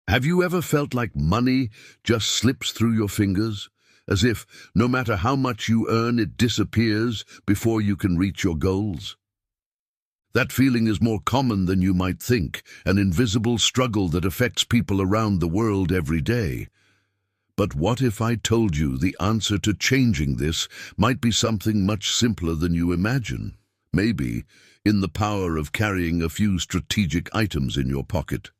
Have you ever felt like money just slips through your fingers, as if no matter how much you earn, it disappears before you can reach your goals? That feeling is more common than you might think, an invisible struggle that affects people around the world every day. But what if I told you the answer to changing this might be something much simpler than you imagine? Maybe in the power of carrying a few strategic items in your pocket.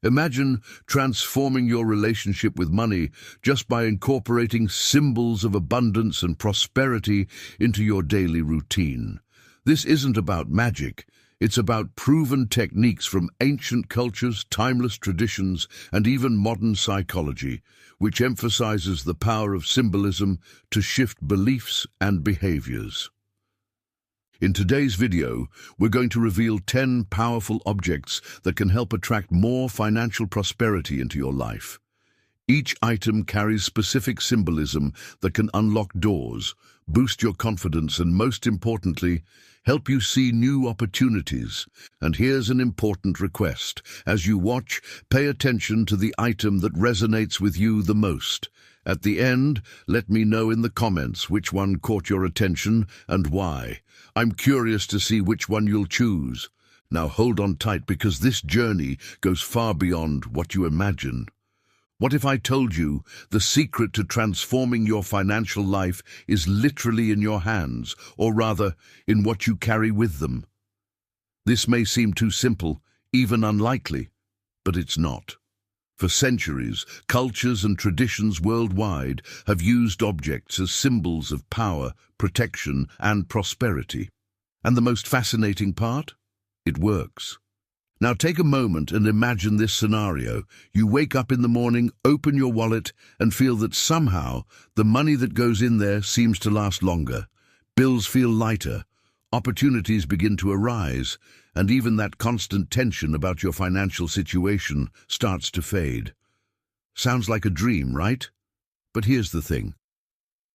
Imagine transforming your relationship with money just by incorporating symbols of abundance and prosperity into your daily routine. This isn't about magic. It's about proven techniques from ancient cultures, timeless traditions, and even modern psychology, which emphasizes the power of symbolism to shift beliefs and behaviors. In today's video, we're going to reveal 10 powerful objects that can help attract more financial prosperity into your life. Each item carries specific symbolism that can unlock doors, boost your confidence, and most importantly, help you see new opportunities. And here's an important request. As you watch, pay attention to the item that resonates with you the most. At the end, let me know in the comments which one caught your attention and why. I'm curious to see which one you'll choose. Now hold on tight, because this journey goes far beyond what you imagine. What if I told you the secret to transforming your financial life is literally in your hands, or rather, in what you carry with them? This may seem too simple, even unlikely, but it's not. For centuries, cultures and traditions worldwide have used objects as symbols of power, protection, and prosperity. And the most fascinating part? It works. Now take a moment and imagine this scenario. You wake up in the morning, open your wallet, and feel that somehow the money that goes in there seems to last longer. Bills feel lighter, opportunities begin to arise, and even that constant tension about your financial situation starts to fade. Sounds like a dream, right? But here's the thing.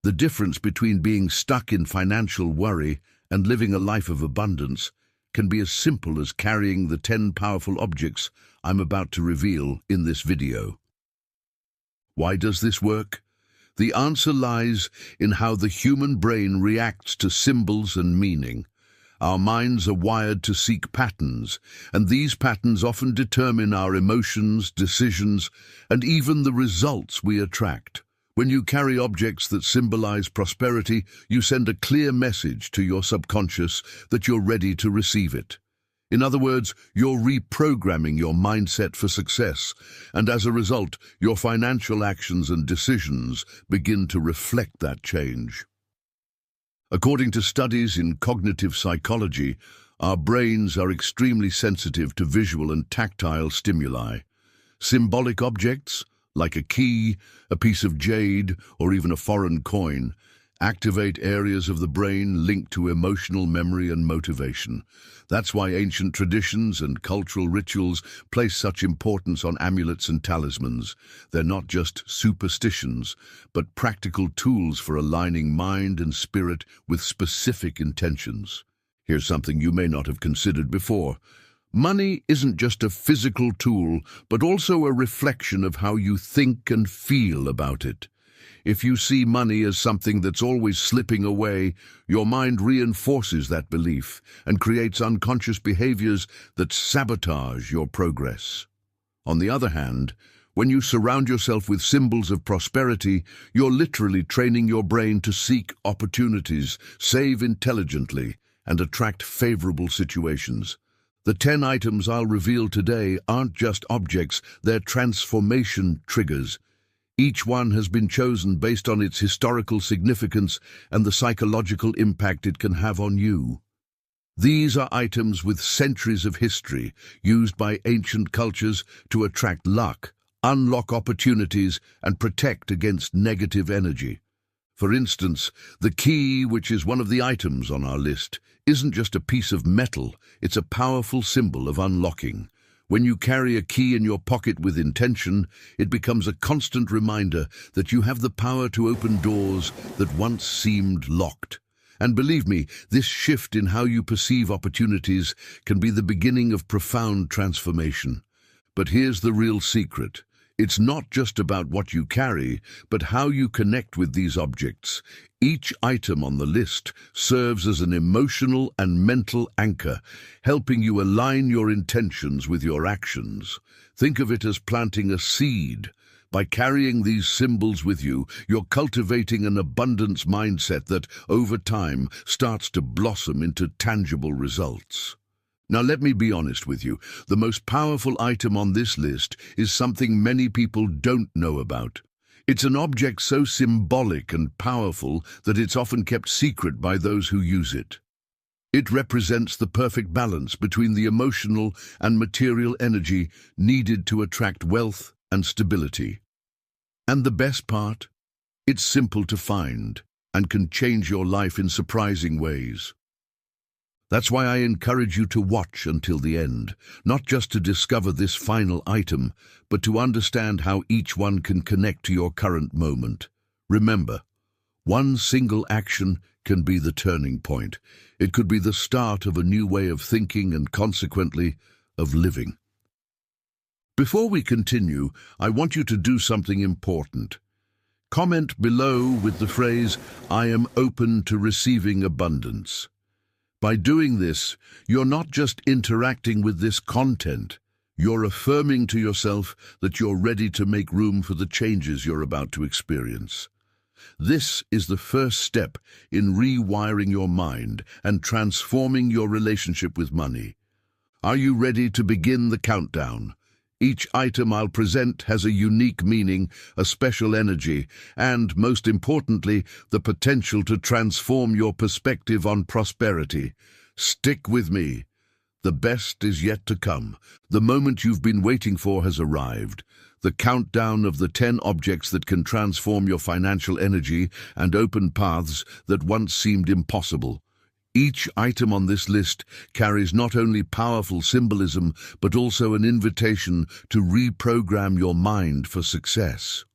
The difference between being stuck in financial worry and living a life of abundance can be as simple as carrying the 10 powerful objects I'm about to reveal in this video. Why does this work? The answer lies in how the human brain reacts to symbols and meaning. Our minds are wired to seek patterns, and these patterns often determine our emotions, decisions, and even the results we attract. When you carry objects that symbolize prosperity, you send a clear message to your subconscious that you're ready to receive it. In other words, you're reprogramming your mindset for success, and as a result, your financial actions and decisions begin to reflect that change. According to studies in cognitive psychology, our brains are extremely sensitive to visual and tactile stimuli. Symbolic objects, like a key, a piece of jade, or even a foreign coin, activate areas of the brain linked to emotional memory and motivation. That's why ancient traditions and cultural rituals place such importance on amulets and talismans. They're not just superstitions, but practical tools for aligning mind and spirit with specific intentions. Here's something you may not have considered before. Money isn't just a physical tool, but also a reflection of how you think and feel about it. If you see money as something that's always slipping away, your mind reinforces that belief and creates unconscious behaviors that sabotage your progress. On the other hand, when you surround yourself with symbols of prosperity, you're literally training your brain to seek opportunities, save intelligently, and attract favorable situations. The 10 items I'll reveal today aren't just objects, they're transformation triggers. Each one has been chosen based on its historical significance and the psychological impact it can have on you. These are items with centuries of history, used by ancient cultures to attract luck, unlock opportunities, and protect against negative energy. For instance, the key, which is one of the items on our list, isn't just a piece of metal, it's a powerful symbol of unlocking. When you carry a key in your pocket with intention, it becomes a constant reminder that you have the power to open doors that once seemed locked. And believe me, this shift in how you perceive opportunities can be the beginning of profound transformation. But here's the real secret. It's not just about what you carry, but how you connect with these objects. Each item on the list serves as an emotional and mental anchor, helping you align your intentions with your actions. Think of it as planting a seed. By carrying these symbols with you, you're cultivating an abundance mindset that, over time, starts to blossom into tangible results. Now let me be honest with you, the most powerful item on this list is something many people don't know about. It's an object so symbolic and powerful that it's often kept secret by those who use it. It represents the perfect balance between the emotional and material energy needed to attract wealth and stability. And the best part? It's simple to find and can change your life in surprising ways. That's why I encourage you to watch until the end, not just to discover this final item, but to understand how each one can connect to your current moment. Remember, one single action can be the turning point. It could be the start of a new way of thinking and, consequently, of living. Before we continue, I want you to do something important. Comment below with the phrase, "I am open to receiving abundance." By doing this, you're not just interacting with this content, you're affirming to yourself that you're ready to make room for the changes you're about to experience. This is the first step in rewiring your mind and transforming your relationship with money. Are you ready to begin the countdown? Each item I'll present has a unique meaning, a special energy, and, most importantly, the potential to transform your perspective on prosperity. Stick with me. The best is yet to come. The moment you've been waiting for has arrived. The countdown of the 10 objects that can transform your financial energy and open paths that once seemed impossible. Each item on this list carries not only powerful symbolism, but also an invitation to reprogram your mind for success.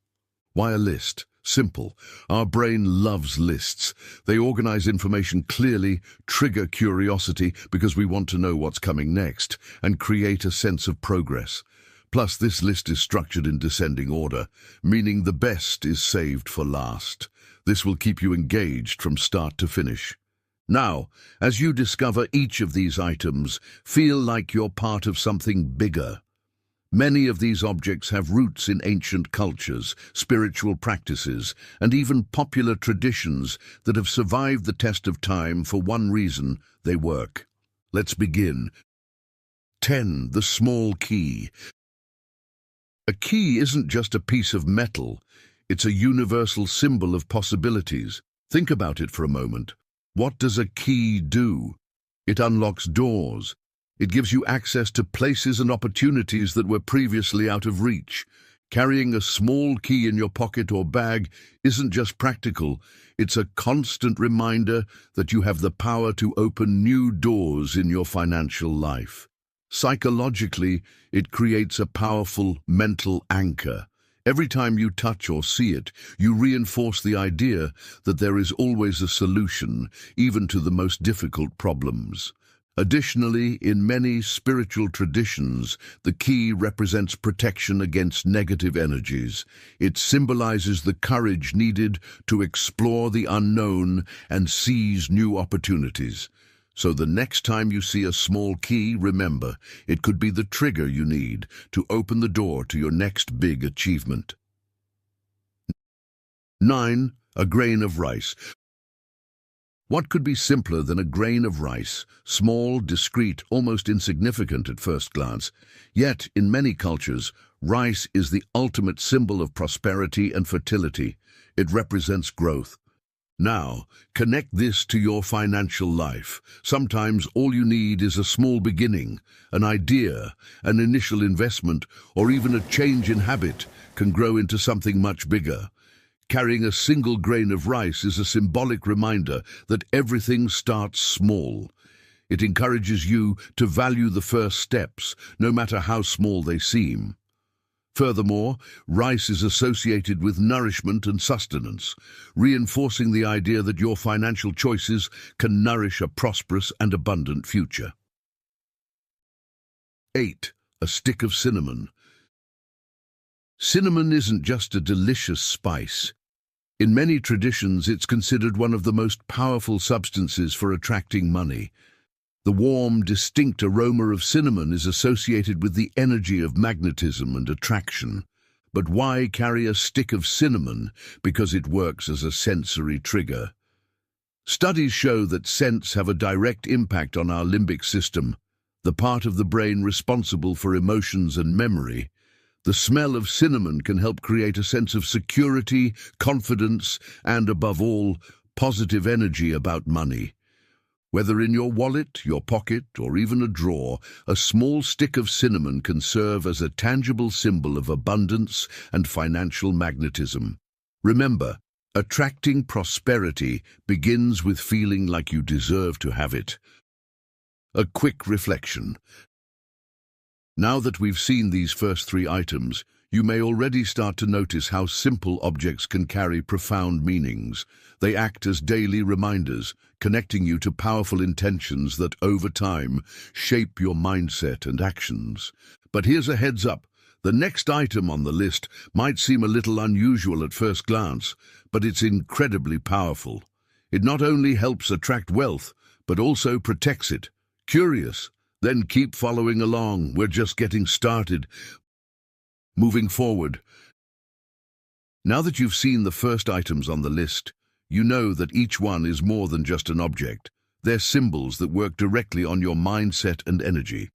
Why a list? Simple. Our brain loves lists. They organize information clearly, trigger curiosity because we want to know what's coming next, and create a sense of progress. Plus, this list is structured in descending order, meaning the best is saved for last. This will keep you engaged from start to finish. Now, as you discover each of these items, feel like you're part of something bigger. Many of these objects have roots in ancient cultures, spiritual practices, and even popular traditions that have survived the test of time for one reason: they work. Let's begin. 10. The small key. A key isn't just a piece of metal, it's a universal symbol of possibilities. Think about it for a moment. What does a key do? It unlocks doors. It gives you access to places and opportunities that were previously out of reach. Carrying a small key in your pocket or bag isn't just practical, it's a constant reminder that you have the power to open new doors in your financial life. Psychologically, it creates a powerful mental anchor. Every time you touch or see it, you reinforce the idea that there is always a solution, even to the most difficult problems. Additionally, in many spiritual traditions, the key represents protection against negative energies. It symbolizes the courage needed to explore the unknown and seize new opportunities. So the next time you see a small key, remember, it could be the trigger you need to open the door to your next big achievement. 9. A grain of rice. What could be simpler than a grain of rice? Small, discreet, almost insignificant at first glance. Yet, in many cultures, rice is the ultimate symbol of prosperity and fertility. It represents growth. Now, connect this to your financial life. Sometimes all you need is a small beginning, an idea, an initial investment, or even a change in habit can grow into something much bigger. Carrying a single grain of rice is a symbolic reminder that everything starts small. It encourages you to value the first steps, no matter how small they seem. Furthermore, rice is associated with nourishment and sustenance, reinforcing the idea that your financial choices can nourish a prosperous and abundant future. 8. A stick of cinnamon. Cinnamon isn't just a delicious spice. In many traditions, it's considered one of the most powerful substances for attracting money. The warm, distinct aroma of cinnamon is associated with the energy of magnetism and attraction. But why carry a stick of cinnamon? Because it works as a sensory trigger. Studies show that scents have a direct impact on our limbic system, the part of the brain responsible for emotions and memory. The smell of cinnamon can help create a sense of security, confidence, and, above all, positive energy about money. Whether in your wallet, your pocket, or even a drawer, a small stick of cinnamon can serve as a tangible symbol of abundance and financial magnetism. Remember, attracting prosperity begins with feeling like you deserve to have it. A quick reflection. Now that we've seen these first three items, you may already start to notice how simple objects can carry profound meanings. They act as daily reminders, connecting you to powerful intentions that, over time, shape your mindset and actions. But here's a heads up. The next item on the list might seem a little unusual at first glance, but it's incredibly powerful. It not only helps attract wealth, but also protects it. Curious? Then keep following along. We're just getting started. Moving forward. Now that you've seen the first items on the list, you know that each one is more than just an object. They're symbols that work directly on your mindset and energy.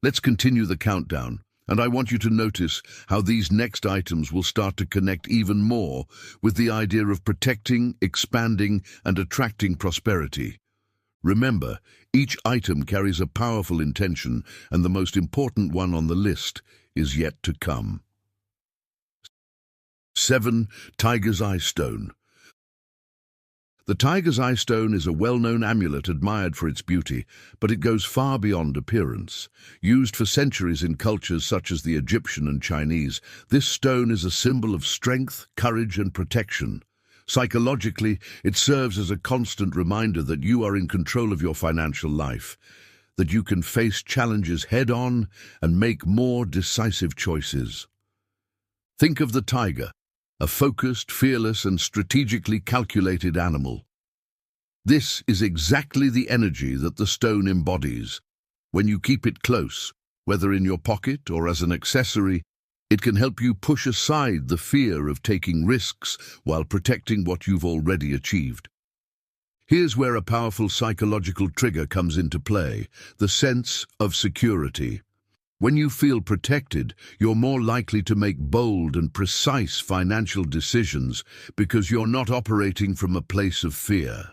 Let's continue the countdown, and I want you to notice how these next items will start to connect even more with the idea of protecting, expanding, and attracting prosperity. Remember, each item carries a powerful intention, and the most important one on the list is yet to come. 7. Tiger's Eye Stone. The tiger's eye stone is a well-known amulet admired for its beauty, but it goes far beyond appearance. Used for centuries in cultures such as the Egyptian and Chinese, this stone is a symbol of strength, courage, and protection. Psychologically, it serves as a constant reminder that you are in control of your financial life, that you can face challenges head-on and make more decisive choices. Think of the tiger, a focused, fearless, and strategically calculated animal. This is exactly the energy that the stone embodies. When you keep it close, whether in your pocket or as an accessory, it can help you push aside the fear of taking risks while protecting what you've already achieved. Here's where a powerful psychological trigger comes into play: the sense of security. When you feel protected, you're more likely to make bold and precise financial decisions because you're not operating from a place of fear.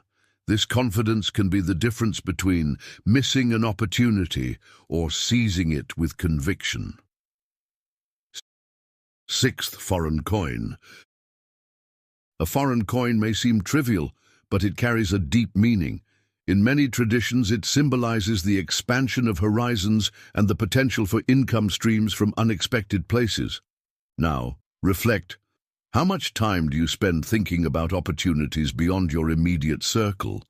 This confidence can be the difference between missing an opportunity or seizing it with conviction. 6th, foreign coin. A foreign coin may seem trivial, but it carries a deep meaning. In many traditions, it symbolizes the expansion of horizons and the potential for income streams from unexpected places. Now, reflect. How much time do you spend thinking about opportunities beyond your immediate circle?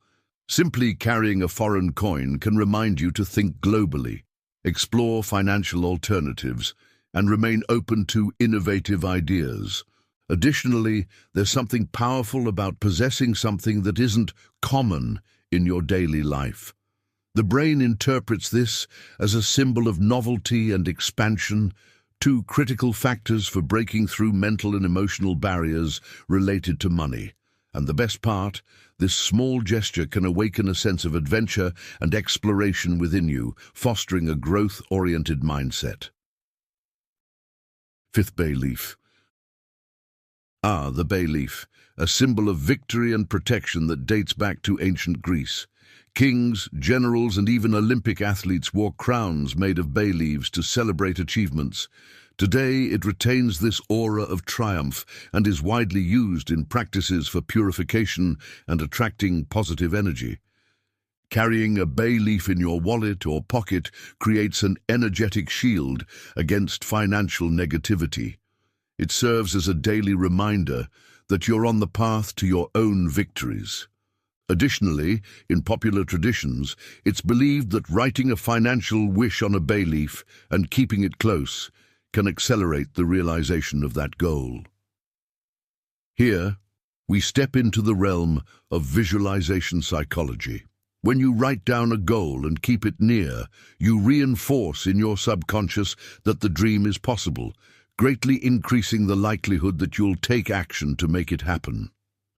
Simply carrying a foreign coin can remind you to think globally, explore financial alternatives, and remain open to innovative ideas. Additionally, there's something powerful about possessing something that isn't common in your daily life. The brain interprets this as a symbol of novelty and expansion, two critical factors for breaking through mental and emotional barriers related to money. And the best part, this small gesture can awaken a sense of adventure and exploration within you, fostering a growth-oriented mindset. 5th, bay leaf. The bay leaf, a symbol of victory and protection that dates back to ancient Greece. Kings, generals, and even Olympic athletes wore crowns made of bay leaves to celebrate achievements. Today, it retains this aura of triumph and is widely used in practices for purification and attracting positive energy. Carrying a bay leaf in your wallet or pocket creates an energetic shield against financial negativity. It serves as a daily reminder that you're on the path to your own victories. Additionally, in popular traditions, it's believed that writing a financial wish on a bay leaf and keeping it close can accelerate the realization of that goal. Here, we step into the realm of visualization psychology. When you write down a goal and keep it near, you reinforce in your subconscious that the dream is possible, greatly increasing the likelihood that you'll take action to make it happen.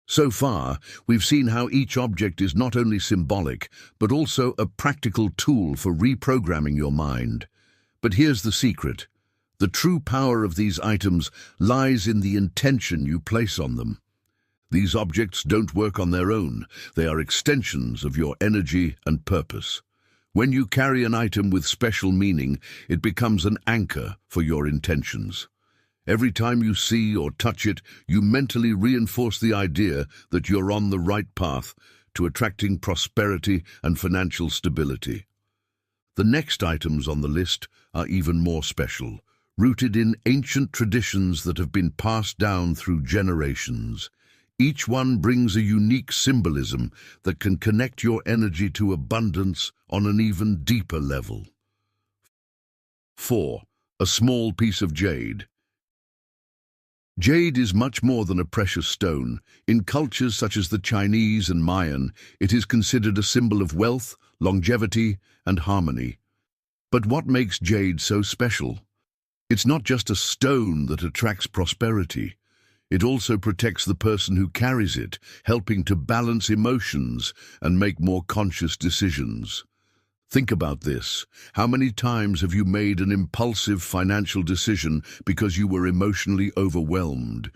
So far, we've seen how each object is not only symbolic, but also a practical tool for reprogramming your mind. But here's the secret. The true power of these items lies in the intention you place on them. These objects don't work on their own. They are extensions of your energy and purpose. When you carry an item with special meaning, it becomes an anchor for your intentions. Every time you see or touch it, you mentally reinforce the idea that you're on the right path to attracting prosperity and financial stability. The next items on the list are even more special, rooted in ancient traditions that have been passed down through generations. Each one brings a unique symbolism that can connect your energy to abundance on an even deeper level. 4. A small piece of jade. Jade is much more than a precious stone. In cultures such as the Chinese and Mayan, it is considered a symbol of wealth, longevity, and harmony. But what makes jade so special? It's not just a stone that attracts prosperity. It also protects the person who carries it, helping to balance emotions and make more conscious decisions. Think about this. How many times have you made an impulsive financial decision because you were emotionally overwhelmed?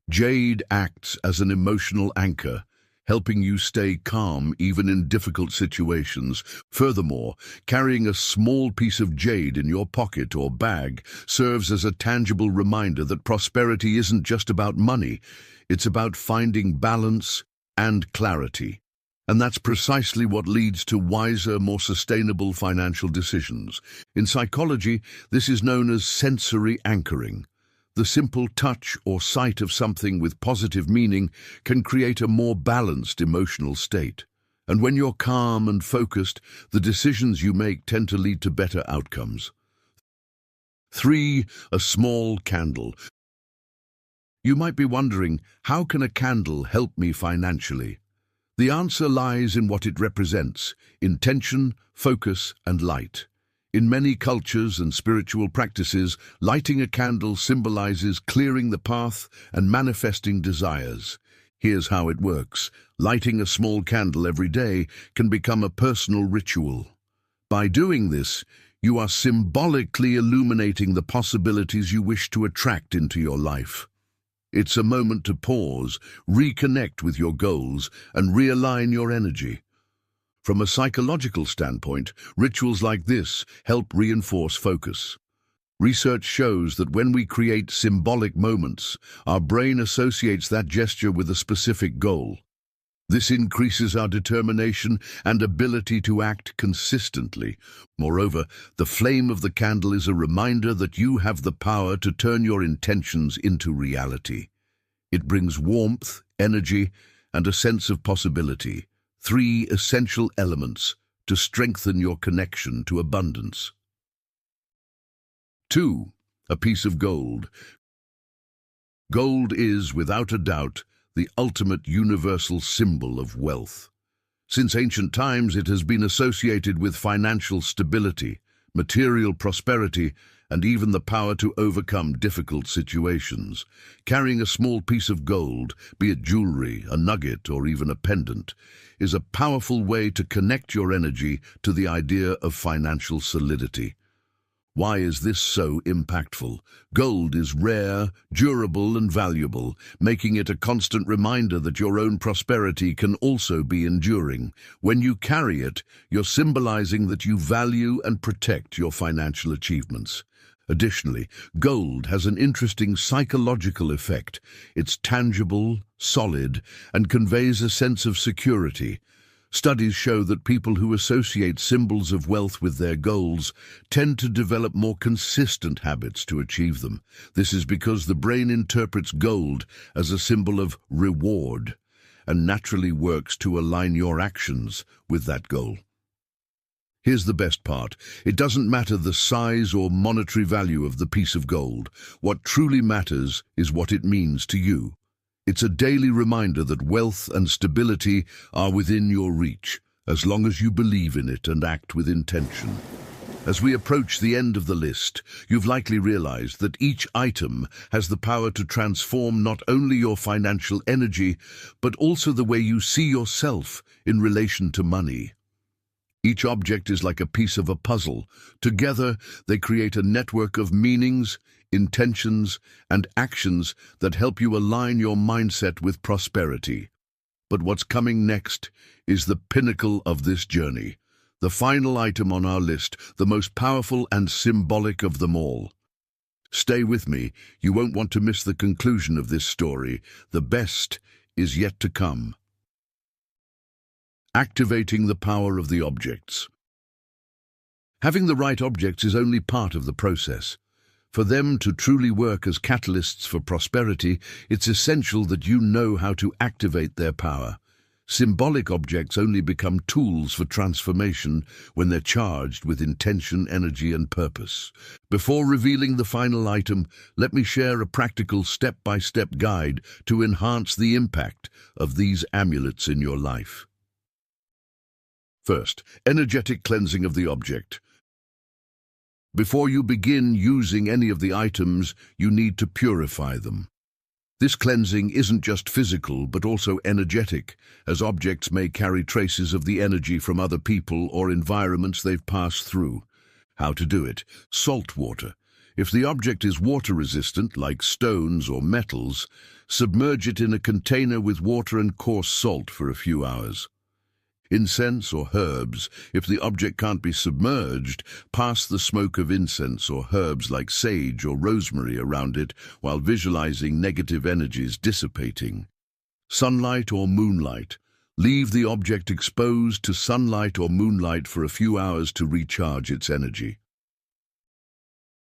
Jade acts as an emotional anchor, helping you stay calm even in difficult situations. Furthermore, carrying a small piece of jade in your pocket or bag serves as a tangible reminder that prosperity isn't just about money, it's about finding balance and clarity. And that's precisely what leads to wiser, more sustainable financial decisions. In psychology, this is known as sensory anchoring. The simple touch or sight of something with positive meaning can create a more balanced emotional state. And when you're calm and focused, the decisions you make tend to lead to better outcomes. 3. A small candle. You might be wondering, how can a candle help me financially? The answer lies in what it represents: intention, focus, and light. In many cultures and spiritual practices, lighting a candle symbolizes clearing the path and manifesting desires. Here's how it works. Lighting a small candle every day can become a personal ritual. By doing this, you are symbolically illuminating the possibilities you wish to attract into your life. It's a moment to pause, reconnect with your goals, and realign your energy. From a psychological standpoint, rituals like this help reinforce focus. Research shows that when we create symbolic moments, our brain associates that gesture with a specific goal. This increases our determination and ability to act consistently. Moreover, the flame of the candle is a reminder that you have the power to turn your intentions into reality. It brings warmth, energy, and a sense of possibility. 3 essential elements to strengthen your connection to abundance. 2. A piece of gold. Gold is, without a doubt, the ultimate universal symbol of wealth. Since ancient times, it has been associated with financial stability, material prosperity, and even the power to overcome difficult situations. Carrying a small piece of gold, be it jewelry, a nugget, or even a pendant, is a powerful way to connect your energy to the idea of financial solidity. Why is this so impactful? Gold is rare, durable, and valuable, making it a constant reminder that your own prosperity can also be enduring. When you carry it, you're symbolizing that you value and protect your financial achievements. Additionally, gold has an interesting psychological effect. It's tangible, solid, and conveys a sense of security. Studies show that people who associate symbols of wealth with their goals tend to develop more consistent habits to achieve them. This is because the brain interprets gold as a symbol of reward and naturally works to align your actions with that goal. Here's the best part. It doesn't matter the size or monetary value of the piece of gold. What truly matters is what it means to you. It's a daily reminder that wealth and stability are within your reach, as long as you believe in it and act with intention. As we approach the end of the list, you've likely realized that each item has the power to transform not only your financial energy, but also the way you see yourself in relation to money. Each object is like a piece of a puzzle. Together, they create a network of meanings, intentions, and actions that help you align your mindset with prosperity. But what's coming next is the pinnacle of this journey. The final item on our list, the most powerful and symbolic of them all. Stay with me, you won't want to miss the conclusion of this story. The best is yet to come. Activating the power of the objects. Having the right objects is only part of the process. For them to truly work as catalysts for prosperity, it's essential that you know how to activate their power. Symbolic objects only become tools for transformation when they're charged with intention, energy, and purpose. Before revealing the final item, let me share a practical step-by-step guide to enhance the impact of these amulets in your life. First, energetic cleansing of the object. Before you begin using any of the items, you need to purify them. This cleansing isn't just physical, but also energetic, as objects may carry traces of the energy from other people or environments they've passed through. How to do it? Salt water. If the object is water-resistant, like stones or metals, submerge it in a container with water and coarse salt for a few hours. Incense or herbs. If the object can't be submerged, pass the smoke of incense or herbs like sage or rosemary around it while visualizing negative energies dissipating. Sunlight or moonlight. Leave the object exposed to sunlight or moonlight for a few hours to recharge its energy.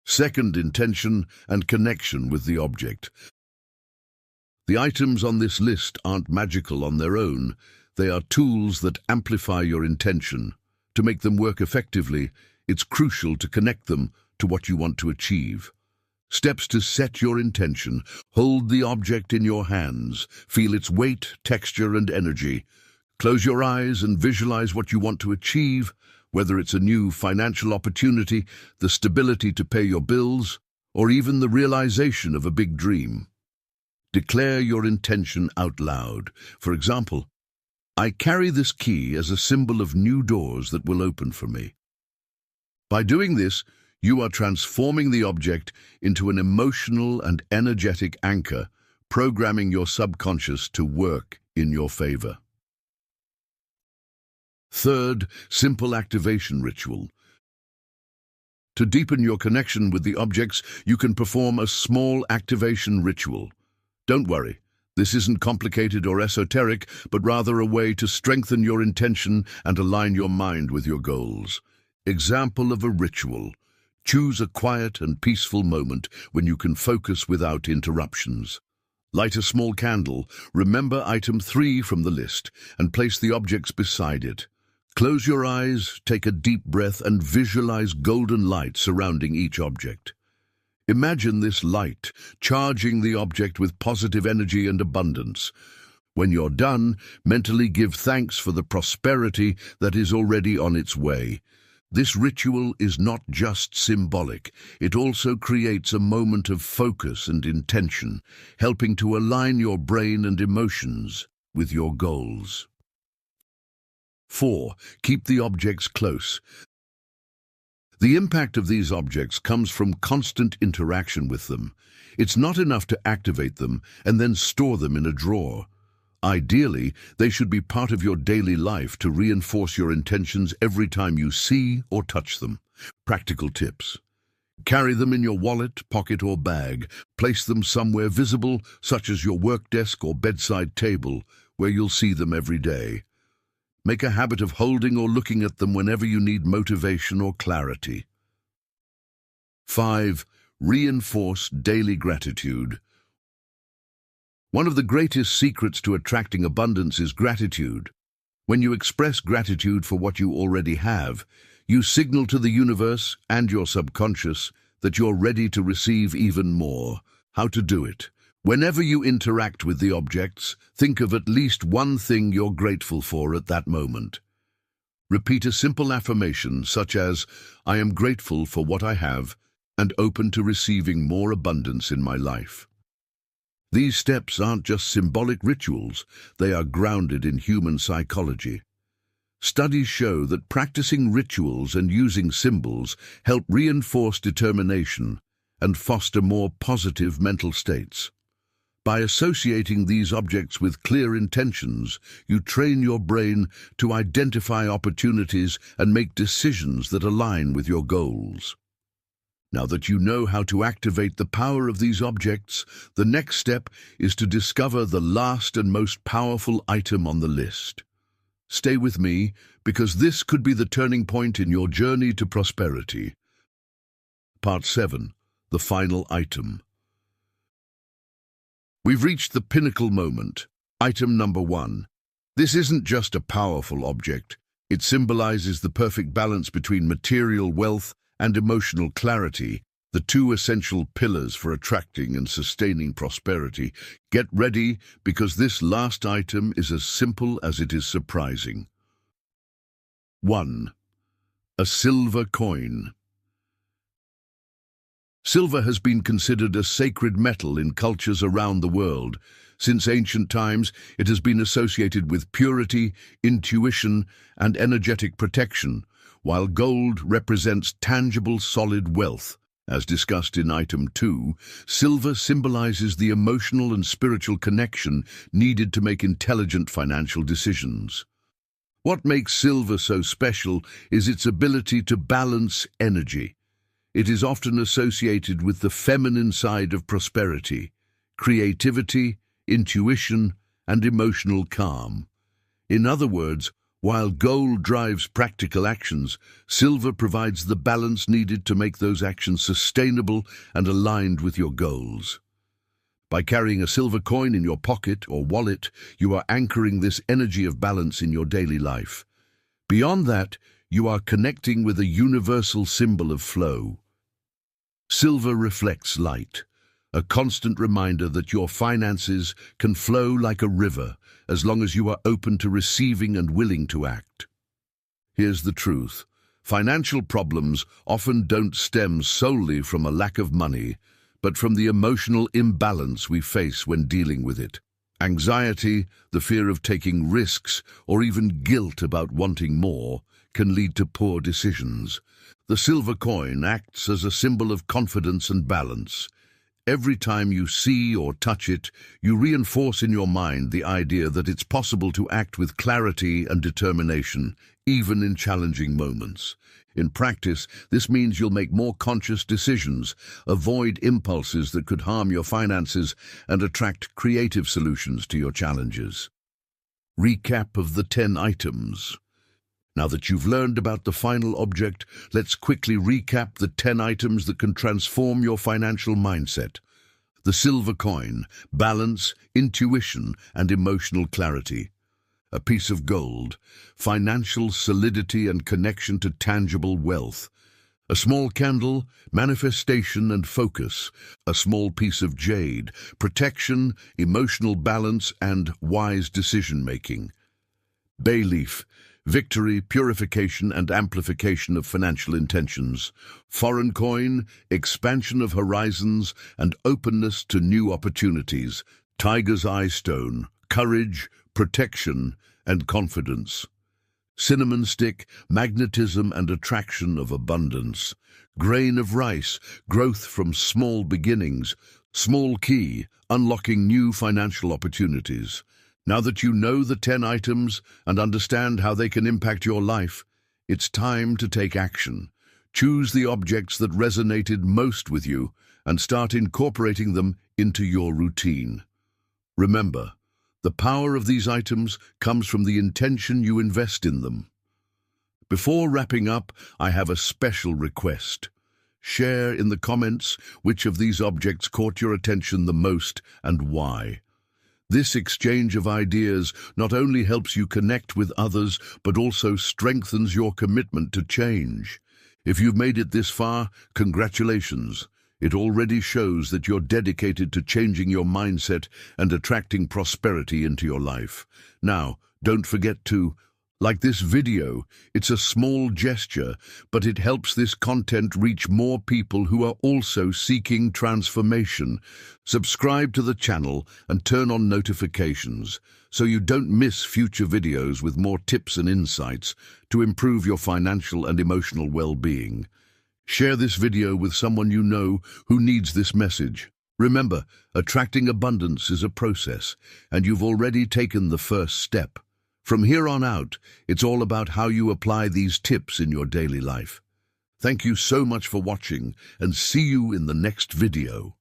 Second, intention and connection with the object. The items on this list aren't magical on their own. They are tools that amplify your intention. To make them work effectively, it's crucial to connect them to what you want to achieve. Steps to set your intention. Hold the object in your hands. Feel its weight, texture, and energy. Close your eyes and visualize what you want to achieve, whether it's a new financial opportunity, the stability to pay your bills, or even the realization of a big dream. Declare your intention out loud. For example, I carry this key as a symbol of new doors that will open for me. By doing this, you are transforming the object into an emotional and energetic anchor, programming your subconscious to work in your favor. Third, simple activation ritual. To deepen your connection with the objects, you can perform a small activation ritual. Don't worry. This isn't complicated or esoteric, but rather a way to strengthen your intention and align your mind with your goals. Example of a ritual. Choose a quiet and peaceful moment when you can focus without interruptions. Light a small candle, remember item 3 from the list, and place the objects beside it. Close your eyes, take a deep breath, and visualize golden light surrounding each object. Imagine this light, charging the object with positive energy and abundance. When you're done, mentally give thanks for the prosperity that is already on its way. This ritual is not just symbolic, it also creates a moment of focus and intention, helping to align your brain and emotions with your goals. 4. Keep the objects close. The impact of these objects comes from constant interaction with them. It's not enough to activate them and then store them in a drawer. Ideally, they should be part of your daily life to reinforce your intentions every time you see or touch them. Practical tips. Carry them in your wallet, pocket, or bag. Place them somewhere visible, such as your work desk or bedside table, where you'll see them every day. Make a habit of holding or looking at them whenever you need motivation or clarity. 5. Reinforce daily gratitude. One of the greatest secrets to attracting abundance is gratitude. When you express gratitude for what you already have, You signal to the universe and your subconscious that you're ready to receive even more. How to do it? Whenever you interact with the objects, think of at least one thing you're grateful for at that moment. Repeat a simple affirmation such as, "I am grateful for what I have and open to receiving more abundance in my life." These steps aren't just symbolic rituals, they are grounded in human psychology. Studies show that practicing rituals and using symbols help reinforce determination and foster more positive mental states. By associating these objects with clear intentions, you train your brain to identify opportunities and make decisions that align with your goals. Now that you know how to activate the power of these objects, the next step is to discover the last and most powerful item on the list. Stay with me, because this could be the turning point in your journey to prosperity. Part 7. The final item. We've reached the pinnacle moment. Item number 1. This isn't just a powerful object. It symbolizes the perfect balance between material wealth and emotional clarity, the two essential pillars for attracting and sustaining prosperity. Get ready, because this last item is as simple as it is surprising. 1. A silver coin. Silver has been considered a sacred metal in cultures around the world. Since ancient times, it has been associated with purity, intuition, and energetic protection, while gold represents tangible, solid wealth. As discussed in Item 2, silver symbolizes the emotional and spiritual connection needed to make intelligent financial decisions. What makes silver so special is its ability to balance energy. It is often associated with the feminine side of prosperity, creativity, intuition, and emotional calm. In other words, while gold drives practical actions, silver provides the balance needed to make those actions sustainable and aligned with your goals. By carrying a silver coin in your pocket or wallet, you are anchoring this energy of balance in your daily life. Beyond that, you are connecting with a universal symbol of flow. Silver reflects light, a constant reminder that your finances can flow like a river as long as you are open to receiving and willing to act. Here's the truth. Financial problems often don't stem solely from a lack of money, but from the emotional imbalance we face when dealing with it. Anxiety, the fear of taking risks, or even guilt about wanting more can lead to poor decisions. The silver coin acts as a symbol of confidence and balance. Every time you see or touch it, you reinforce in your mind the idea that it's possible to act with clarity and determination, even in challenging moments. In practice, this means you'll make more conscious decisions, avoid impulses that could harm your finances, and attract creative solutions to your challenges. Recap of the 10 items. Now that you've learned about the final object, let's quickly recap the 10 items that can transform your financial mindset. The silver coin, balance, intuition, and emotional clarity. A piece of gold, financial solidity and connection to tangible wealth. A small candle, manifestation and focus. A small piece of jade, protection, emotional balance, and wise decision-making. Bay leaf, victory, purification, and amplification of financial intentions. Foreign coin, expansion of horizons and openness to new opportunities. Tiger's eye stone, courage, protection, and confidence. Cinnamon stick, magnetism and attraction of abundance. Grain of rice, growth from small beginnings. Small key, unlocking new financial opportunities. Now that you know the 10 items and understand how they can impact your life, it's time to take action. Choose the objects that resonated most with you and start incorporating them into your routine. Remember, the power of these items comes from the intention you invest in them. Before wrapping up, I have a special request. Share in the comments which of these objects caught your attention the most and why. This exchange of ideas not only helps you connect with others, but also strengthens your commitment to change. If you've made it this far, congratulations. It already shows that you're dedicated to changing your mindset and attracting prosperity into your life. Now, don't forget to like this video. It's a small gesture, but it helps this content reach more people who are also seeking transformation. Subscribe to the channel and turn on notifications so you don't miss future videos with more tips and insights to improve your financial and emotional well-being. Share this video with someone you know who needs this message. Remember, attracting abundance is a process, and you've already taken the first step. From here on out, it's all about how you apply these tips in your daily life. Thank you so much for watching, and see you in the next video.